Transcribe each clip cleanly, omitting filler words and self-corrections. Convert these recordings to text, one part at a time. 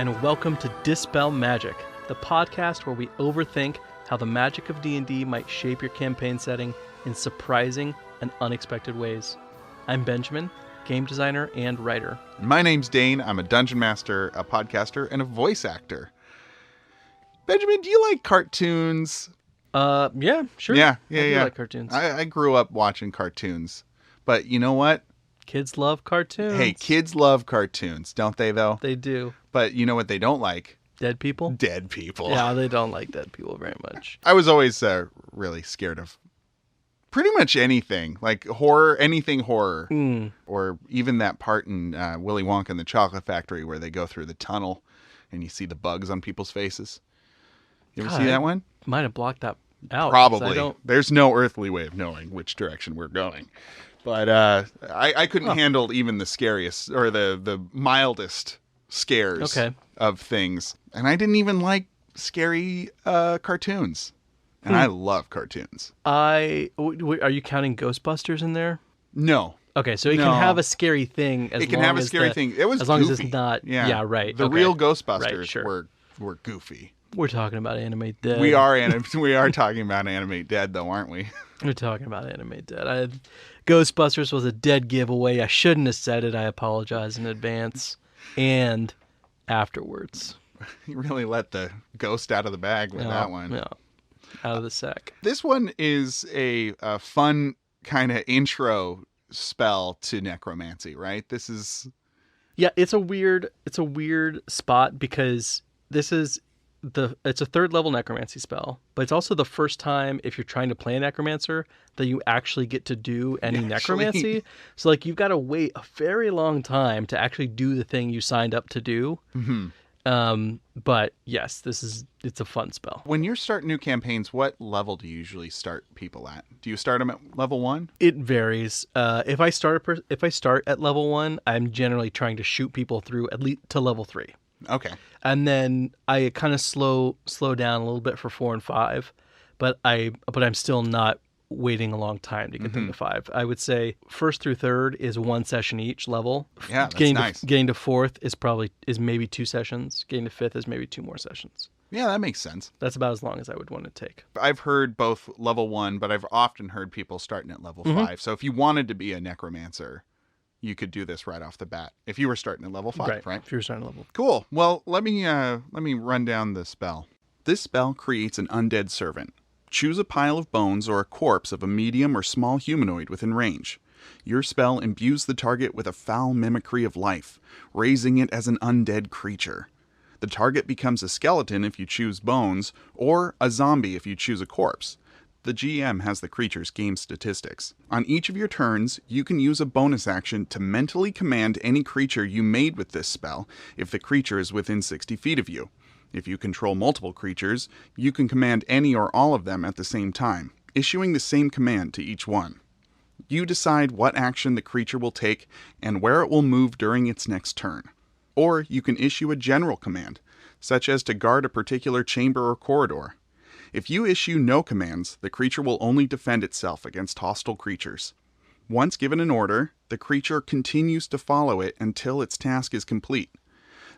and welcome to Dispel Magic, the podcast where we overthink how the magic of D&D might shape your campaign setting in surprising and unexpected ways. I'm Benjamin, game designer and writer. My name's Dane. I'm a dungeon master, a podcaster, and a voice actor. Benjamin, do you like cartoons? Yeah, sure. Yeah. I do like cartoons. I grew up watching cartoons, but you know what? Kids love cartoons. Hey, kids love cartoons, don't they, though? They do. But you know what they don't like? Dead people? Dead people. Yeah, they don't like dead people very much. I was always really scared of pretty much anything, like horror, anything horror. Or even that part in Willy Wonka and the Chocolate Factory where they go through the tunnel and you see the bugs on people's faces. You ever see that one? Might have blocked that out. Probably. There's no earthly way of knowing which direction we're going. But I couldn't handle even the scariest or the mildest scares of things. And I didn't even like scary cartoons. And I love cartoons. Are you counting Ghostbusters in there? No. Okay, so it can have a scary thing It was as long goofy. as it's not. Yeah, right. The real Ghostbusters were goofy. We're talking about Animate Dead. We are talking about Animate Dead, though, aren't we? We're talking about Animate Dead. Ghostbusters was a dead giveaway. I shouldn't have said it. I apologize in advance and afterwards. You really let the ghost out of the bag with that one. Yeah, out of the sack. This one is a fun kind of intro spell to necromancy, right? This is... Yeah, it's a weird spot because it's a third level necromancy spell, but it's also the first time if you're trying to play a necromancer that you actually get to do any necromancy. So like you've got to wait a very long time to actually do the thing you signed up to do. Mm-hmm. But yes, it's a fun spell. When you're starting new campaigns, what level do you usually start people at? Do you start them at level 1? It varies. If I start at level 1, I'm generally trying to shoot people through at least to level 3. Okay. And then I kind of slow down a little bit for 4 and 5, but I'm still not waiting a long time to get them to 5. I would say first through third is 1 session each level. Yeah, that's nice. Getting to fourth is maybe 2 sessions. Getting to fifth is maybe 2 more sessions. Yeah, that makes sense. That's about as long as I would want to take. I've heard both level 1, but I've often heard people starting at level 5. So if you wanted to be a necromancer, you could do this right off the bat if you were starting at level 5, right? If you were starting at level. Cool. Well, let me run down the spell. This spell creates an undead servant. Choose a pile of bones or a corpse of a medium or small humanoid within range. Your spell imbues the target with a foul mimicry of life, raising it as an undead creature. The target becomes a skeleton if you choose bones, or a zombie if you choose a corpse. The GM has the creature's game statistics. On each of your turns, you can use a bonus action to mentally command any creature you made with this spell if the creature is within 60 feet of you. If you control multiple creatures, you can command any or all of them at the same time, issuing the same command to each one. You decide what action the creature will take and where it will move during its next turn. Or you can issue a general command, such as to guard a particular chamber or corridor. If you issue no commands, the creature will only defend itself against hostile creatures. Once given an order, the creature continues to follow it until its task is complete.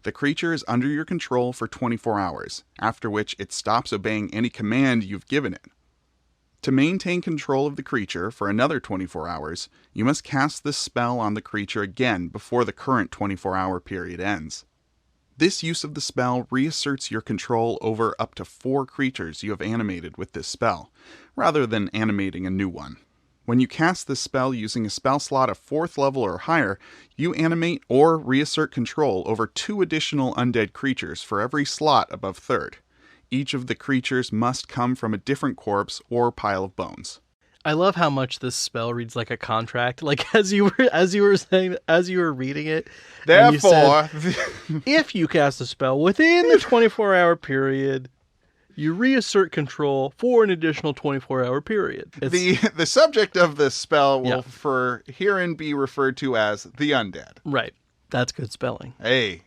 The creature is under your control for 24 hours, after which it stops obeying any command you've given it. To maintain control of the creature for another 24 hours, you must cast this spell on the creature again before the current 24-hour period ends. This use of the spell reasserts your control over up to 4 creatures you have animated with this spell, rather than animating a new one. When you cast this spell using a spell slot of 4th level or higher, you animate or reassert control over 2 additional undead creatures for every slot above 3rd. Each of the creatures must come from a different corpse or pile of bones. I love how much this spell reads like a contract. Like as you were reading it. Therefore, if you cast a spell within the 24-hour period, you reassert control for an additional 24-hour period. The subject of this spell will for herein be referred to as the undead. Right. That's good spelling. Hey,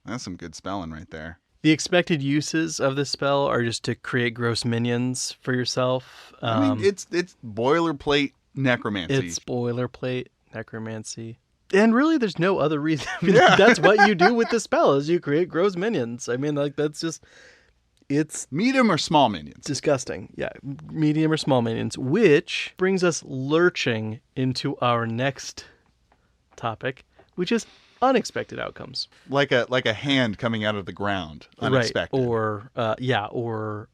that's some good spelling right there. The expected uses of this spell are just to create gross minions for yourself. I mean, it's boilerplate necromancy. It's boilerplate necromancy. And really, there's no other reason. I mean, Yeah. that's what you do with the spell, is you create gross minions. I mean, like, that's just, it's Medium or small minions? disgusting. Yeah, medium or small minions, which brings us lurching into our next topic, which is unexpected outcomes. Like a hand coming out of the ground, unexpected. Right. Or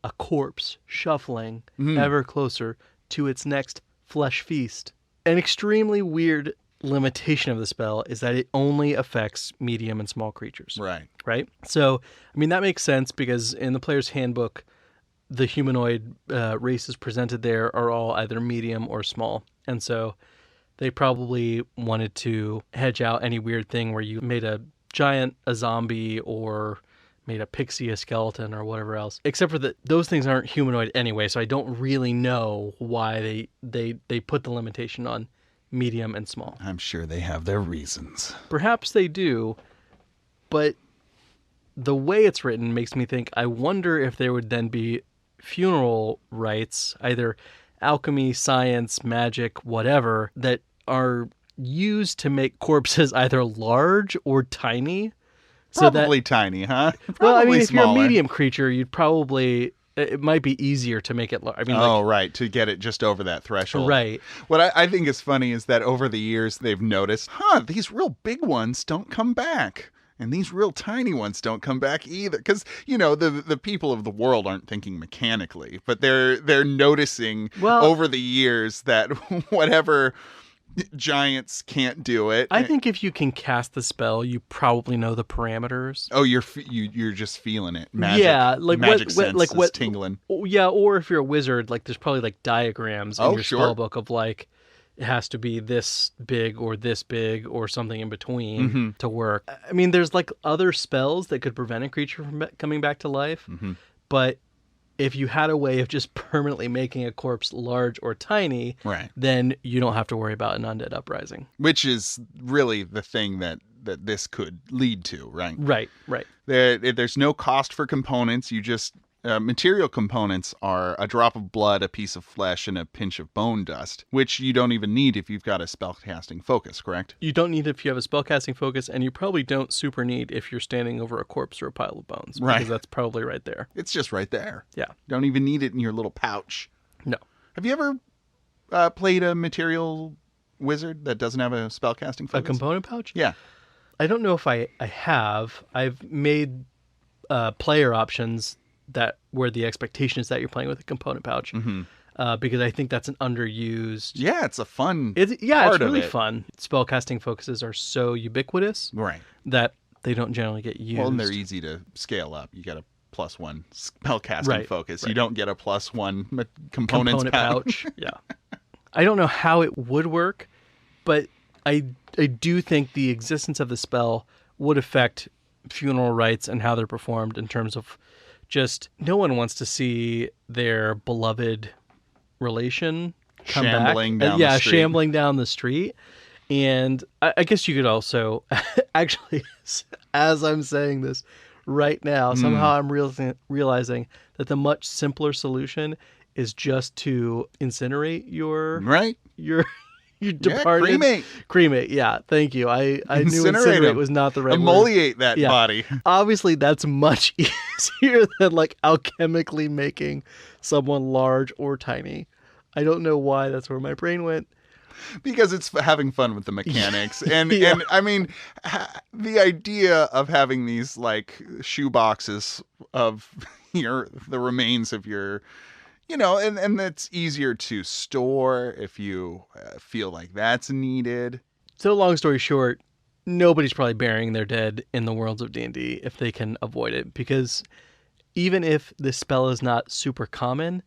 a corpse shuffling ever closer to its next flesh feast. An extremely weird limitation of the spell is that it only affects medium and small creatures. Right. Right? So, I mean, that makes sense because in the player's handbook, the humanoid races presented there are all either medium or small. And so they probably wanted to hedge out any weird thing where you made a giant a zombie or made a pixie a skeleton or whatever else. Except for that those things aren't humanoid anyway, so I don't really know why they put the limitation on medium and small. I'm sure they have their reasons. Perhaps they do, but the way it's written makes me think, I wonder if there would then be funeral rites, either alchemy, science, magic, whatever, that are used to make corpses either large or tiny. Probably tiny, huh? Well, I mean, Probably if you're a smaller. medium creature, you'd probably, it might be easier to make it large. I mean, Right, to get it just over that threshold. Right. What I think is funny is that over the years they've noticed, these real big ones don't come back. And these real tiny ones don't come back either. Because, the people of the world aren't thinking mechanically, but they're noticing over the years that whatever giants can't do it. I think if you can cast the spell, you probably know the parameters. Oh, you're just feeling it. Magic. Yeah, like magic what, sense like is what tingling. Yeah, or if you're a wizard, like there's probably like diagrams in your sure. spell book of like it has to be this big or something in between to work. I mean, there's like other spells that could prevent a creature from coming back to life, but if you had a way of just permanently making a corpse large or tiny, Right. then you don't have to worry about an undead uprising. Which is really the thing that this could lead to, right? Right. There's no cost for components. You just material components are a drop of blood, a piece of flesh, and a pinch of bone dust, which you don't even need if you've got a spellcasting focus, correct? You don't need if you have a spellcasting focus, and you probably don't super need if you're standing over a corpse or a pile of bones, Right. because that's probably right there. It's just right there. Yeah. Don't even need it in your little pouch. No. Have you ever played a material wizard that doesn't have a spellcasting focus? A component pouch? Yeah. I don't know if I have. I've made player options that where the expectation is that you're playing with a component pouch, because I think that's an underused. Yeah, it's a fun. It's part of really it. fun. Spellcasting focuses are so ubiquitous Right. that they don't generally get used. Well, and they're easy to scale up. You got a +1 spellcasting focus. Right. You don't get a +1 components pouch. Yeah. I don't know how it would work, but I do think the existence of the spell would affect funeral rites and how they're performed in terms of just no one wants to see their beloved relation come Shambling back. down the street. Shambling down the street. And I guess you could also, actually, as I'm saying this right now, somehow I'm realizing that the much simpler solution is just to incinerate your departed. Cremate. Yeah, thank you. I knew incinerate was not the right word. Emoliate that body. Obviously, that's much easier than like alchemically making someone large or tiny. I don't know why that's where my brain went. Because it's having fun with the mechanics. And Yeah. and I mean, the idea of having these like shoe boxes of the remains of your, and it's easier to store if you feel like that's needed. So long story short, nobody's probably burying their dead in the worlds of D&D if they can avoid it, because even if this spell is not super common,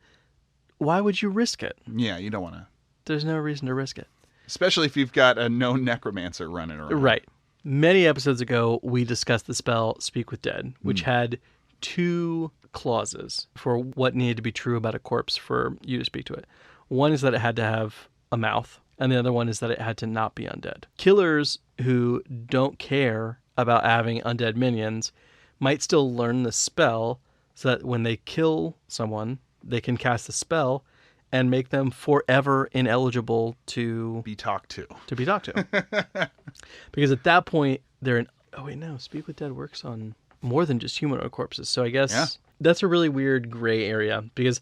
why would you risk it? Yeah, you don't want to. There's no reason to risk it. Especially if you've got a known necromancer running around. Right. Many episodes ago, we discussed the spell Speak with Dead, which had 2 clauses for what needed to be true about a corpse for you to speak to it. One is that it had to have a mouth, and the other one is that it had to not be undead. Killers who don't care about having undead minions might still learn the spell so that when they kill someone, they can cast the spell, and make them forever ineligible to Be talked to. be talked to. Because at that point, they're in... Oh, wait, no. Speak with Dead works on more than just humanoid corpses. So I guess that's a really weird gray area. Because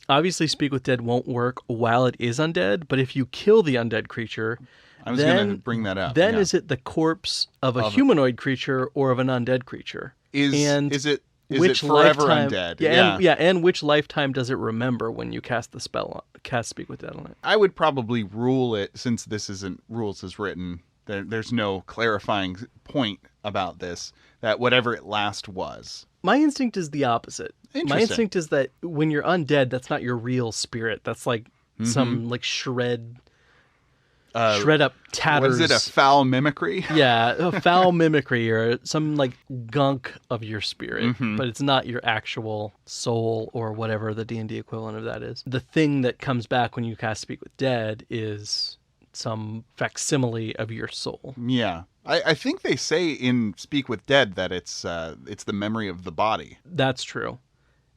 obviously Speak with Dead won't work while it is undead. But if you kill the undead creature... I was going to bring that up. Then is it the corpse of a humanoid creature or of an undead creature? Is it which forever lifetime, undead? And which lifetime does it remember when you cast the spell cast Speak with Dead on it? I would probably rule it, since this isn't rules as written, there's no clarifying point about this, that whatever it last was. My instinct is the opposite. My instinct is that when you're undead, that's not your real spirit. That's like some like shred up tatters. Was it a foul mimicry? Yeah, a foul mimicry or some like gunk of your spirit, but it's not your actual soul or whatever the D&D equivalent of that is. The thing that comes back when you cast Speak with Dead is some facsimile of your soul. Yeah. I think they say in Speak with Dead that it's the memory of the body. That's true.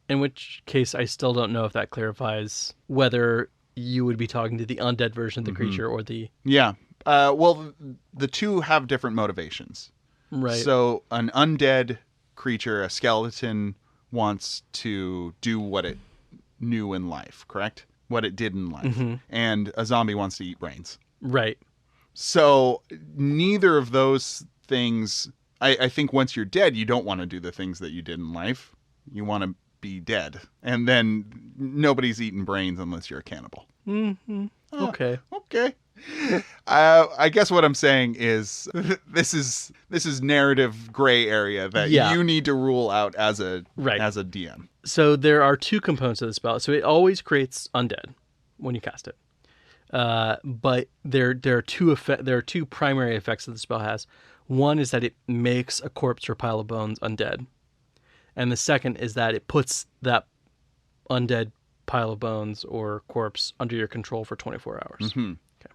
In which case, I still don't know if that clarifies whether you would be talking to the undead version of the creature or the... Yeah. Well, the two have different motivations. Right. So an undead creature, a skeleton, wants to do what it knew in life, correct? What it did in life. And a zombie wants to eat brains. Right. So neither of those things... I think once you're dead, you don't want to do the things that you did in life. You want to be dead, and then nobody's eating brains unless you're a cannibal. Okay. I guess what I'm saying is this is narrative gray area that you need to rule out as a DM. So there are two components of the spell. So it always creates undead when you cast it, but there are two primary effects that the spell has. One is that it makes a corpse or pile of bones undead. And the second is that it puts that undead pile of bones or corpse under your control for 24 hours. Okay.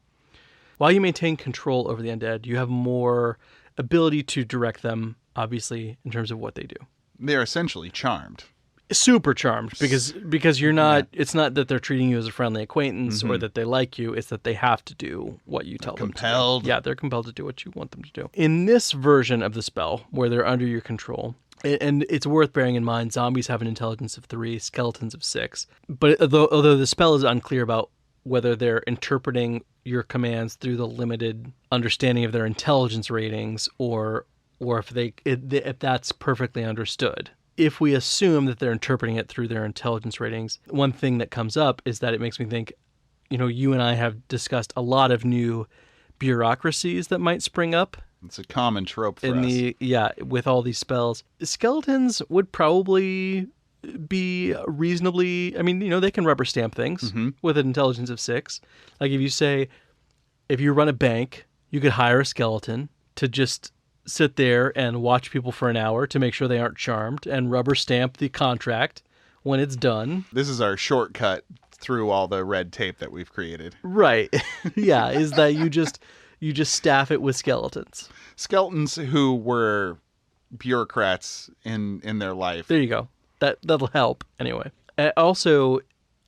While you maintain control over the undead, you have more ability to direct them, obviously, in terms of what they do. They're essentially charmed. Super charmed, because you're not... Yeah. It's not that they're treating you as a friendly acquaintance or that they like you. It's that they have to do what you tell them to do. Compelled. Yeah, they're compelled to do what you want them to do. In this version of the spell, where they're under your control... And it's worth bearing in mind, zombies have an intelligence of 3, skeletons of 6. But although the spell is unclear about whether they're interpreting your commands through the limited understanding of their intelligence ratings or if that's perfectly understood. If we assume that they're interpreting it through their intelligence ratings, one thing that comes up is that it makes me think, you and I have discussed a lot of new bureaucracies that might spring up. It's a common trope for us. With all these spells. Skeletons would probably be reasonably... I mean, they can rubber stamp things with an intelligence of 6. Like if you run a bank, you could hire a skeleton to just sit there and watch people for an hour to make sure they aren't charmed and rubber stamp the contract when it's done. This is our shortcut through all the red tape that we've created. Right. Yeah, is that you just staff it with skeletons. Skeletons who were bureaucrats in their life. There you go. That'll help anyway. I also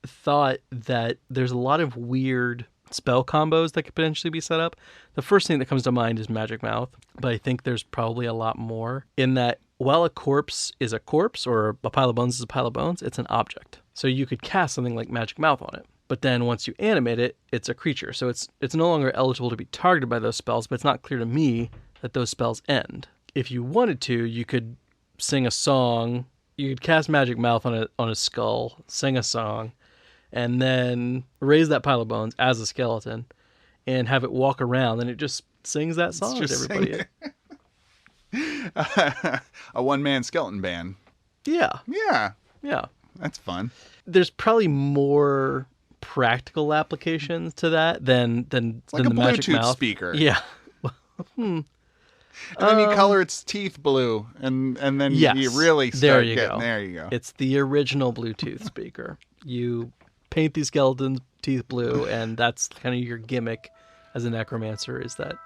thought that there's a lot of weird spell combos that could potentially be set up. The first thing that comes to mind is Magic Mouth, but I think there's probably a lot more in that while a corpse is a corpse or a pile of bones is a pile of bones, it's an object. So you could cast something like Magic Mouth on it. But then once you animate it, it's a creature. So it's no longer eligible to be targeted by those spells, but it's not clear to me that those spells end. If you wanted to, you could sing a song. You could cast Magic Mouth on a skull, sing a song, and then raise that pile of bones as a skeleton and have it walk around, and it just sings that song to everybody. A one-man skeleton band. Yeah. Yeah. Yeah. That's fun. There's probably more practical applications to that than like the a Magic Bluetooth Mouth speaker. Yeah. And then you color its teeth blue, and then you really start getting... There you go. It's the original Bluetooth speaker. You paint these skeletons teeth blue, and that's kind of your gimmick as a necromancer, is that...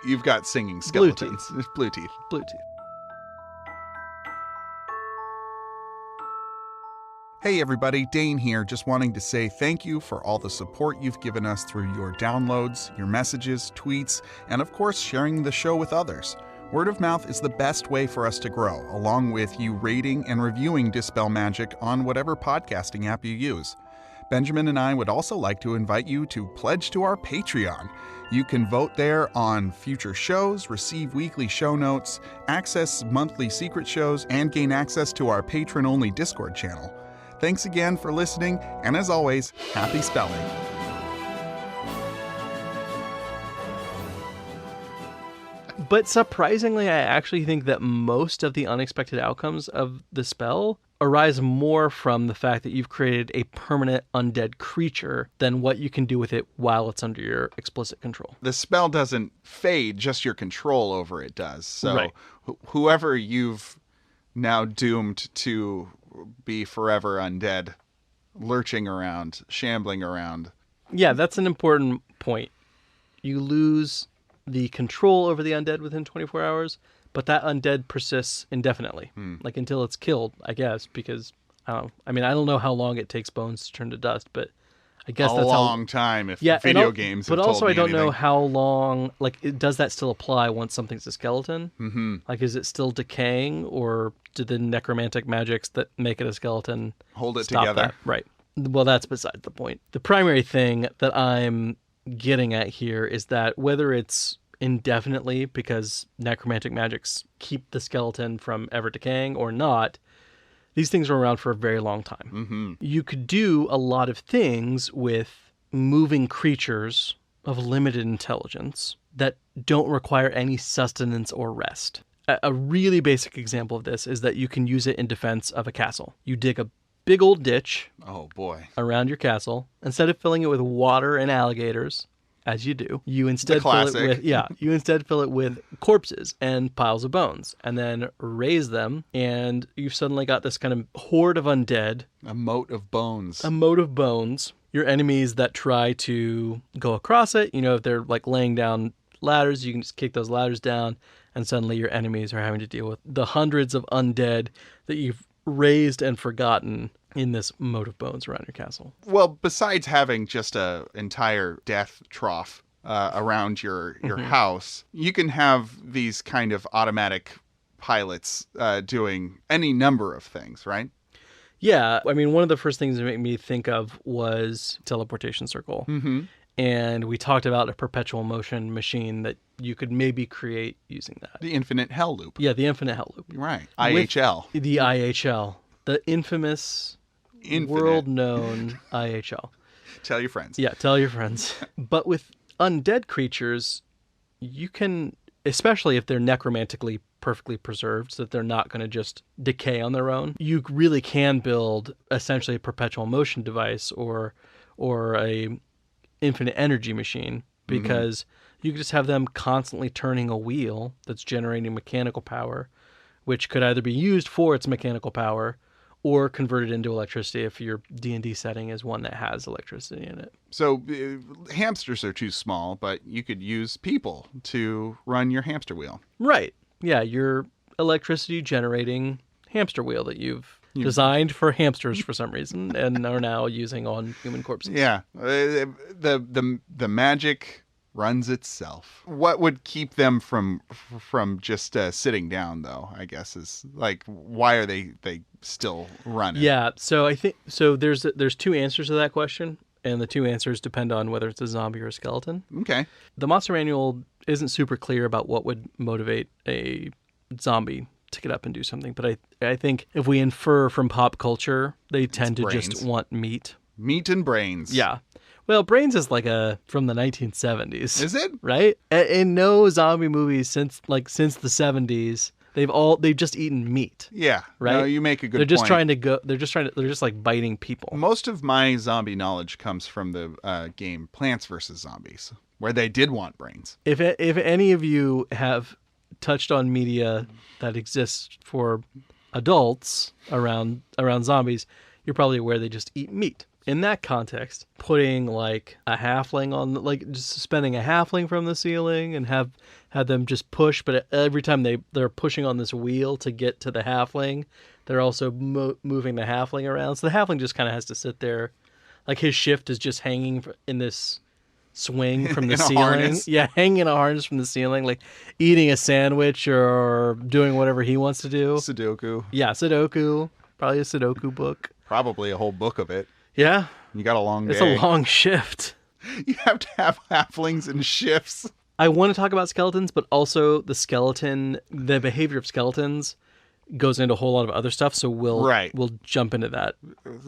You've got singing skeletons. Blue teeth. Blue teeth. Hey everybody, Dane here, just wanting to say thank you for all the support you've given us through your downloads, your messages, tweets, and of course sharing the show with others. Word of mouth is the best way for us to grow, along with you rating and reviewing Dispel Magic on whatever podcasting app you use. Benjamin and I would also like to invite you to pledge to our Patreon. You can vote there on future shows, receive weekly show notes, access monthly secret shows, and gain access to our patron-only Discord channel. Thanks again for listening, and as always, happy spelling. But surprisingly, I actually think that most of the unexpected outcomes of the spell arise more from the fact that you've created a permanent undead creature than what you can do with it while it's under your explicit control. The spell doesn't fade, just your control over it does. So Right. Whoever you've now doomed to be forever undead, lurching around, shambling around. Yeah, that's an important point. You lose the control over the undead within 24 hours, but that undead persists indefinitely, like until it's killed, I guess, because I don't know how long it takes bones to turn to dust, but I guess a that's long time if Yeah, video games have but told also me I don't know anything. how long. Like, does that still apply once something's a skeleton? Mm-hmm. Like, is it still decaying, or do the necromantic magics that make it a skeleton Hold it stop together. that? Right. Well, that's besides the point. The primary thing that I'm getting at here is that whether it's indefinitely because necromantic magics keep the skeleton from ever decaying or not, these things are around for a very long time. Mm-hmm. You could do a lot of things with moving creatures of limited intelligence that don't require any sustenance or rest. A really basic example of this is that you can use it in defense of a castle. You dig a big old ditch Oh boy. around your castle. Instead of filling it with water and alligators, as you do, you instead classic. you instead fill it with corpses and piles of bones, and then raise them, and you've suddenly got this kind of horde of undead, A moat of bones. a moat of bones. Your enemies that try to go across it, if they're like laying down ladders, you can just kick those ladders down, and suddenly your enemies are having to deal with the hundreds of undead that you've raised and forgotten in this moat of bones around your castle. Well, besides having just a entire death trough around your house, you can have these kind of automatic pilots doing any number of things, right? Yeah, I mean, one of the first things that made me think of was teleportation circle. Mm-hmm. And we talked about a perpetual motion machine that you could maybe create using that. The infinite hell loop. Yeah, the infinite hell loop. Right. With IHL. The IHL. The infamous, Infinite. world-known IHL. Tell your friends. Yeah, tell your friends. But with undead creatures, you can, especially if they're necromantically perfectly preserved so that they're not going to just decay on their own, you really can build essentially a perpetual motion device or a infinite energy machine, because you could just have them constantly turning a wheel that's generating mechanical power, which could either be used for its mechanical power or converted into electricity if your D&D setting is one that has electricity in it. So hamsters are too small, but you could use people to run your hamster wheel. Right. Yeah, your electricity generating hamster wheel that you've designed for hamsters for some reason and are now using on human corpses. Yeah. The magic runs itself. What would keep them from just sitting down, though, I guess, is like, why are they still running? Yeah, so I think there's two answers to that question, and the two answers depend on whether it's a zombie or a skeleton. Okay. The monster manual isn't super clear about what would motivate a zombie to get up and do something, but I think if we infer from pop culture, they tend to brains. just want meat. Meat and brains. Yeah. Well, Brains is like from the 1970s. Is it? Right? In no zombie movies since the 70s, they've just eaten meat. Yeah. Right? No, you make a good They're just point. they're just like biting people. Most of my zombie knowledge comes from the game Plants vs. Zombies, where they did want brains. If any of you have touched on media that exists for adults around zombies, you're probably aware they just eat meat. In that context, putting like a halfling on, like just suspending a halfling from the ceiling and had them just push, but every time they're pushing on this wheel to get to the halfling, they're also moving the halfling around. So the halfling just kind of has to sit there. Like his shift is just hanging in this swing from the ceiling. Harness. Yeah, hanging in a harness from the ceiling, like eating a sandwich or doing whatever he wants to do. Sudoku. Yeah, Sudoku. Probably a Sudoku book. Probably a whole book of it. Yeah. You got a long day. It's a long shift. You have to have halflings in shifts. I want to talk about skeletons, but also the behavior of skeletons goes into a whole lot of other stuff, so we'll jump into that.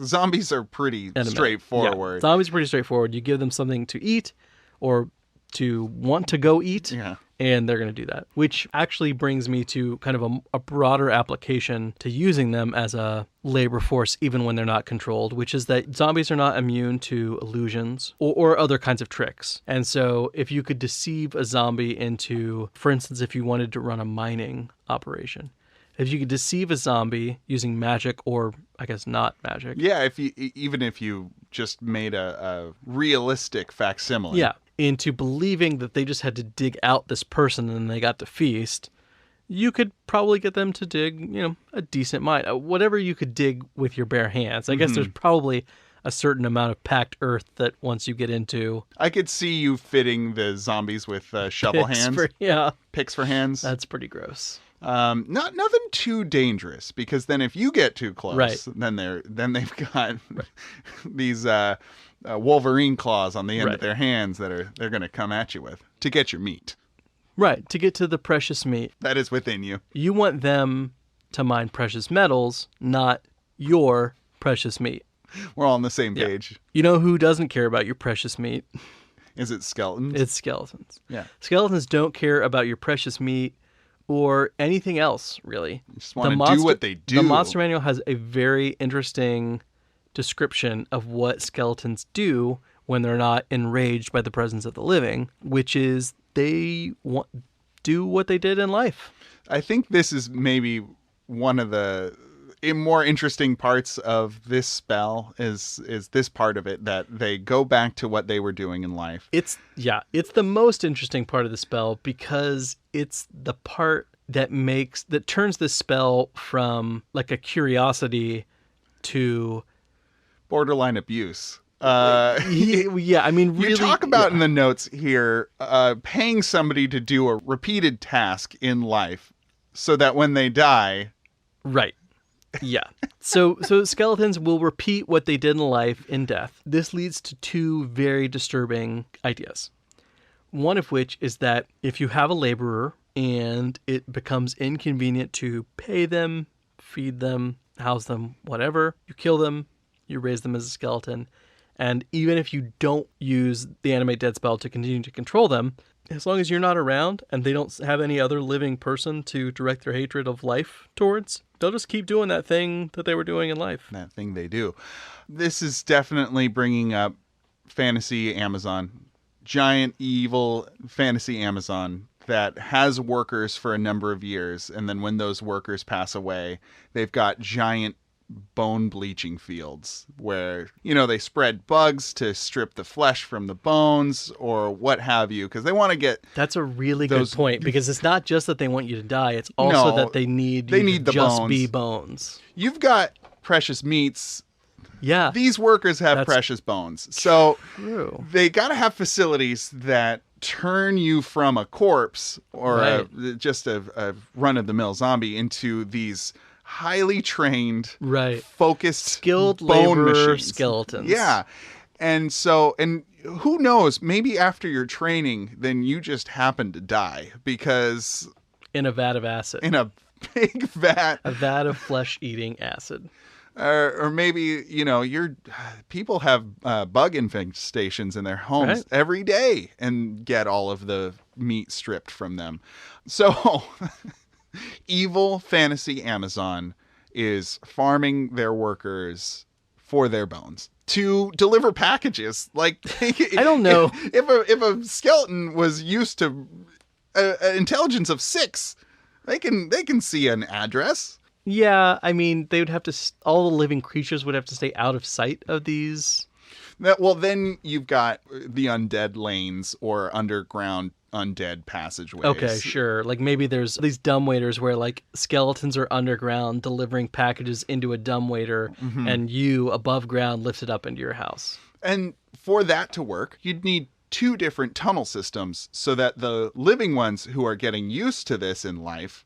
Zombies are pretty straightforward. Yeah, zombies are pretty straightforward. You give them something to eat or to want to go eat, and they're going to do that. Which actually brings me to kind of a broader application to using them as a labor force even when they're not controlled, which is that zombies are not immune to illusions or other kinds of tricks. And so if you could deceive a zombie into, for instance, if you wanted to run a mining operation, if you could deceive a zombie using magic or, I guess, not magic. Yeah, even if you just made a realistic facsimile. Yeah, into believing that they just had to dig out this person and they got to feast, you could probably get them to dig, a decent mine. Whatever you could dig with your bare hands. I guess there's probably a certain amount of packed earth that once you get into... I could see you fitting the zombies with shovel hands. Picks for hands. That's pretty gross. Nothing too dangerous, because then if you get too close, then they've got these Wolverine claws on the end of their hands that they're going to come at you with to get your meat. Right, to get to the precious meat that is within you. You want them to mine precious metals, not your precious meat. We're all on the same page. You know who doesn't care about your precious meat? Is it skeletons? It's skeletons. Yeah. Skeletons don't care about your precious meat or anything else, really. You just want to do what they do. The Monster Manual has a very interesting description of what skeletons do when they're not enraged by the presence of the living, which is they do what they did in life. I think this is maybe one of the more interesting parts of this spell is this part of it, that they go back to what they were doing in life. It's the most interesting part of the spell because it's the part that turns this spell from like a curiosity to borderline abuse. I mean, really, you talk about in the notes here, paying somebody to do a repeated task in life so that when they die, right. Yeah. So skeletons will repeat what they did in life in death. This leads to two very disturbing ideas. One of which is that if you have a laborer and it becomes inconvenient to pay them, feed them, house them, whatever, you kill them, you raise them as a skeleton. And even if you don't use the Animate Dead spell to continue to control them, as long as you're not around and they don't have any other living person to direct their hatred of life towards, they'll just keep doing that thing that they were doing in life. That thing they do. This is definitely bringing up fantasy Amazon. Giant, evil fantasy Amazon that has workers for a number of years. And then when those workers pass away, they've got giant bone bleaching fields where, they spread bugs to strip the flesh from the bones or what have you, because they want to get... That's a really good point, because it's not just that they want you to die, it's also that they need the just bones. Be bones. You've got precious meats. Yeah. These workers have precious bones. So true. They got to have facilities that turn you from a corpse or just a run-of-the-mill zombie into these highly trained, focused, skilled bone labor machines. Skeletons. Yeah. And who knows, maybe after your training, then you just happen to die because... In a vat of acid. In a big vat. A vat of flesh-eating acid. Or maybe, people have bug infestations in their homes every day and get all of the meat stripped from them. So... Evil fantasy Amazon is farming their workers for their bones to deliver packages. Like, I don't know if a skeleton was used to intelligence of 6, they can see an address. Yeah, I mean, they would have to. All the living creatures would have to stay out of sight of these. Well, then you've got the undead lanes or underground undead passageways. Okay, sure. Like maybe there's these dumbwaiters where like skeletons are underground delivering packages into a dumbwaiter and you above ground lift it up into your house. And for that to work, you'd need 2 different tunnel systems so that the living ones who are getting used to this in life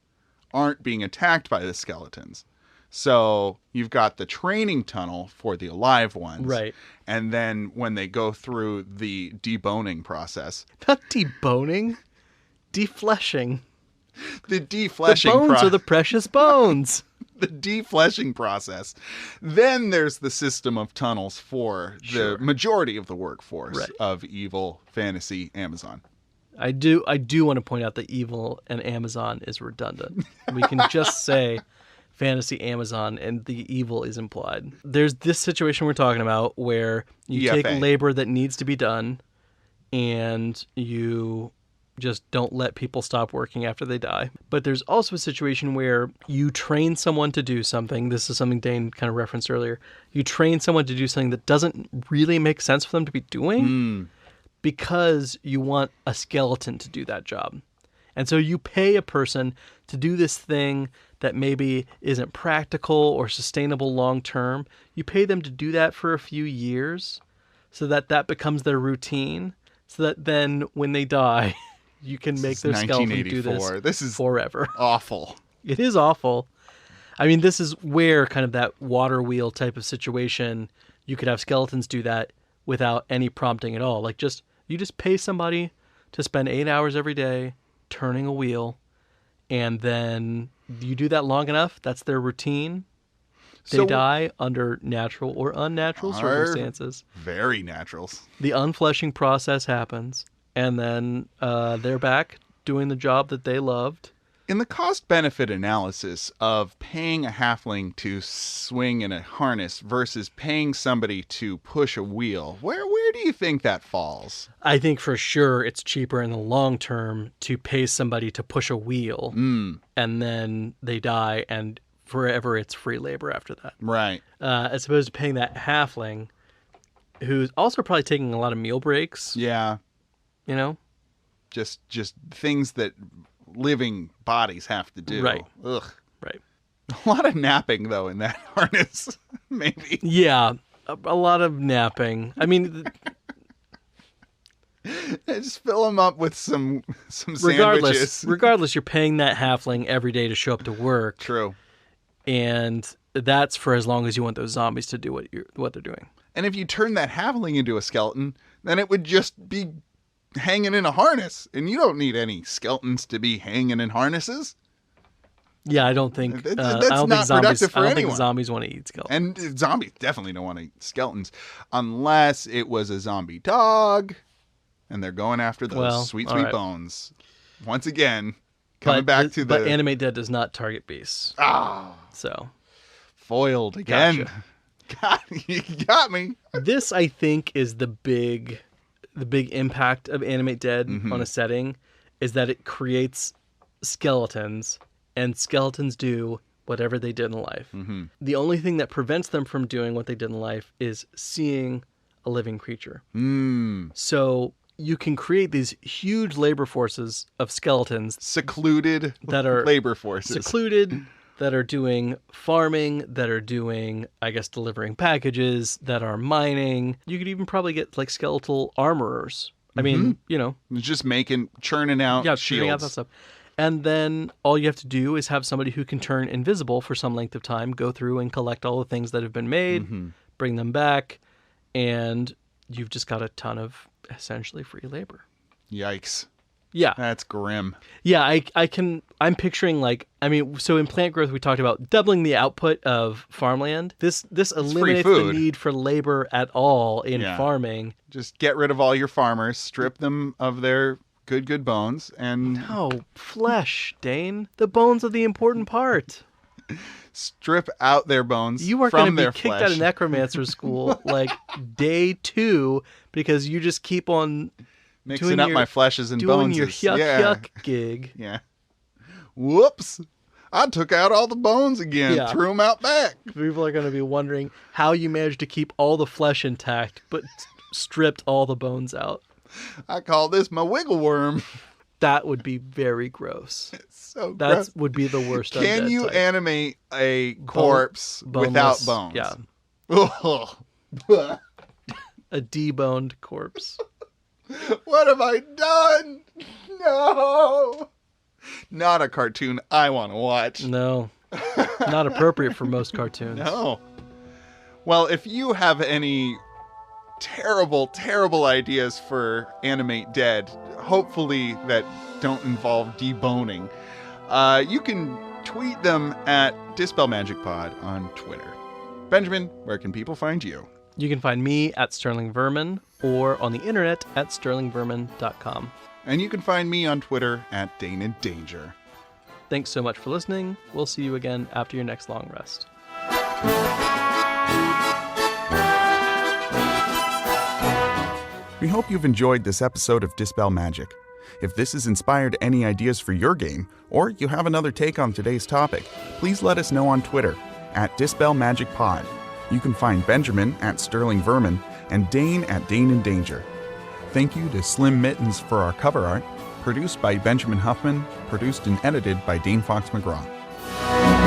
aren't being attacked by the skeletons. So you've got the training tunnel for the alive ones. Right. And then when they go through the deboning process. Not deboning, defleshing. The defleshing The bones are the precious bones. The defleshing process. Then there's the system of tunnels for the majority of the workforce of evil fantasy Amazon. I do want to point out that evil and Amazon is redundant. We can just say fantasy Amazon and the evil is implied. There's this situation we're talking about where you take labor that needs to be done and you just don't let people stop working after they die. But there's also a situation where you train someone to do something. This is something Dane kind of referenced earlier. You train someone to do something that doesn't really make sense for them to be doing because you want a skeleton to do that job. And so you pay a person to do this thing that maybe isn't practical or sustainable long term. You pay them to do that for a few years so that that becomes their routine, so that then when they die, you can make their skeleton do this is forever. Awful. It is awful. I mean, this is where kind of that water wheel type of situation, you could have skeletons do that without any prompting at all. Like you just pay somebody to spend 8 hours every day turning a wheel, and then you do that long enough, that's their routine. They die under natural or unnatural circumstances. Very naturals. The unfleshing process happens, and then they're back doing the job that they loved. In the cost-benefit analysis of paying a halfling to swing in a harness versus paying somebody to push a wheel, where do you think that falls? I think for sure it's cheaper in the long term to pay somebody to push a wheel, and then they die, and forever it's free labor after that. Right. As opposed to paying that halfling, who's also probably taking a lot of meal breaks. Yeah. You know? Just things that living bodies have to do. Right. Ugh. Right. A lot of napping, though, in that harness, maybe. Yeah, a lot of napping. I mean... Just fill them up with some sandwiches. Regardless, you're paying that halfling every day to show up to work. True. And that's for as long as you want those zombies to do what they're doing. And if you turn that halfling into a skeleton, then it would just be hanging in a harness, and you don't need any skeletons to be hanging in harnesses. Yeah, I don't think that's not productive for anyone. Think zombies want to eat skeletons. And zombies definitely don't want to eat skeletons unless it was a zombie dog, and they're going after those sweet bones. Once again, but Animate Dead does not target beasts. So foiled again. Gotcha. You got me. This, I think, is the big impact of Animate Dead on a setting, is that it creates skeletons, and skeletons do whatever they did in life. The only thing that prevents them from doing what they did in life is seeing a living creature. So you can create these huge labor forces of skeletons. Secluded labor forces. Secluded, that are doing farming, that are doing, I guess, delivering packages, that are mining. You could even probably get like skeletal armorers. I mean, you know. Just churning out shields. Churning out that stuff. And then all you have to do is have somebody who can turn invisible for some length of time, go through and collect all the things that have been made, bring them back, and you've just got a ton of essentially free labor. Yikes. Yeah. That's grim. Yeah, I'm picturing so in plant growth we talked about doubling the output of farmland. This eliminates the need for labor at all in farming. Just get rid of all your farmers, strip them of their good bones, and... No, flesh, Dane. The bones are the important part. Strip out their bones. You are going to be kicked out of necromancer school like day 2 because you just keep on... Mixing up my fleshes and bones. Doing your yuck gig. Yeah. Whoops. I took out all the bones again. Yeah. Threw them out back. People are going to be wondering how you managed to keep all the flesh intact, but stripped all the bones out. I call this my wiggle worm. That would be very gross. So That gross. would be the worst. Can undead you type. animate a corpse without bones? Yeah. What A deboned corpse. have I done? No. Not a cartoon I want to watch. No. Not appropriate for most cartoons. No. Well, if you have any terrible, terrible ideas for Animate Dead, hopefully that don't involve deboning, you can tweet them at Dispel Magic Pod on Twitter. Benjamin, where can people find you? You can find me at Sterling Vermin or on the internet at sterlingvermin.com. And you can find me on Twitter at Dane in Danger. Thanks so much for listening. We'll see you again after your next long rest. We hope you've enjoyed this episode of Dispel Magic. If this has inspired any ideas for your game, or you have another take on today's topic, please let us know on Twitter at Dispel Magic Pod. You can find Benjamin at Sterling Vermin and Dane at Dane in Danger. Thank you to Slim Mittens for our cover art, produced by Benjamin Huffman, produced and edited by Dane Fox-McGraw.